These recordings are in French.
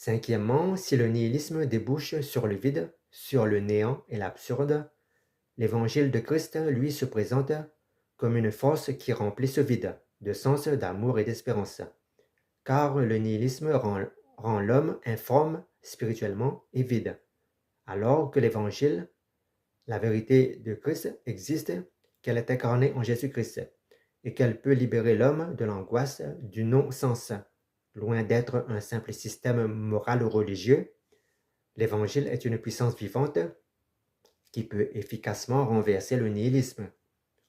Cinquièmement, si le nihilisme débouche sur le vide, sur le néant et l'absurde, l'évangile de Christ, lui, se présente comme une force qui remplit ce vide de sens, d'amour et d'espérance. Car le nihilisme rend l'homme informe spirituellement et vide, alors que l'évangile, la vérité de Christ, existe, qu'elle est incarnée en Jésus-Christ et qu'elle peut libérer l'homme de l'angoisse du non-sens. Loin d'être un simple système moral ou religieux, l'évangile est une puissance vivante qui peut efficacement renverser le nihilisme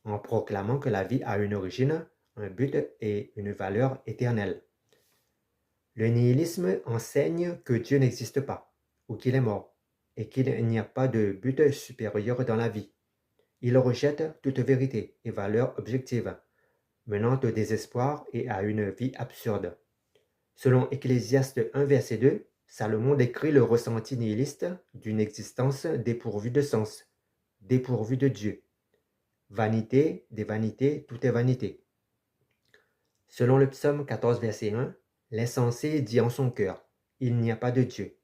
en proclamant que la vie a une origine, un but et une valeur éternelle. Le nihilisme enseigne que Dieu n'existe pas ou qu'il est mort et qu'il n'y a pas de but supérieur dans la vie. Il rejette toute vérité et valeur objective, menant au désespoir et à une vie absurde. Selon Ecclésiaste 1, verset 2, Salomon décrit le ressenti nihiliste d'une existence dépourvue de sens, dépourvue de Dieu. Vanité des vanités, tout est vanité. Selon le psaume 14, verset 1, l'insensé dit en son cœur, il n'y a pas de Dieu.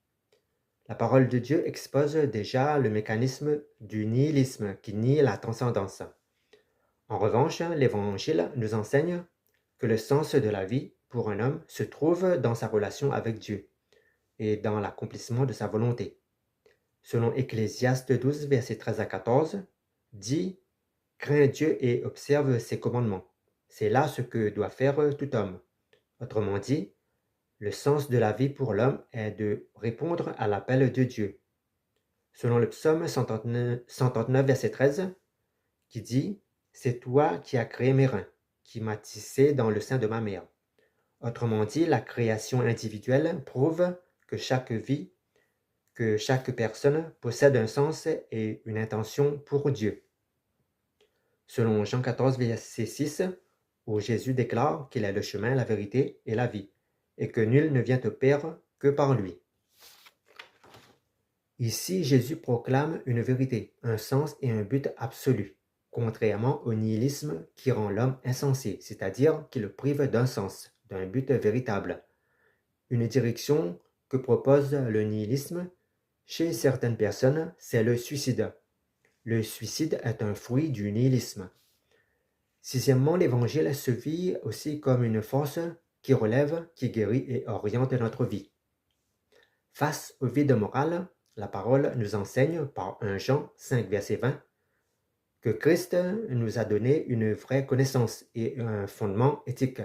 La parole de Dieu expose déjà le mécanisme du nihilisme qui nie la transcendance. En revanche, l'Évangile nous enseigne que le sens de la vie pour un homme se trouve dans sa relation avec Dieu et dans l'accomplissement de sa volonté. Selon Ecclésiaste 12, versets 13 à 14, dit « Crains Dieu et observe ses commandements. C'est là ce que doit faire tout homme. » Autrement dit, le sens de la vie pour l'homme est de répondre à l'appel de Dieu. Selon le psaume 139, verset 13, qui dit « C'est toi qui as créé mes reins, qui m'as tissé dans le sein de ma mère. » Autrement dit, la création individuelle prouve que chaque vie, que chaque personne possède un sens et une intention pour Dieu. Selon Jean 14, verset 6, où Jésus déclare qu'il est le chemin, la vérité et la vie, et que nul ne vient au Père que par lui. Ici, Jésus proclame une vérité, un sens et un but absolu, contrairement au nihilisme qui rend l'homme insensé, c'est-à-dire qui le prive d'un sens, d'un but véritable. Une direction que propose le nihilisme chez certaines personnes, c'est le suicide. Le suicide est un fruit du nihilisme. Sixièmement, l'Évangile se vit aussi comme une force qui relève, qui guérit et oriente notre vie. Face au vide moral, la parole nous enseigne par 1 Jean 5, verset 20, que Christ nous a donné une vraie connaissance et un fondement éthique.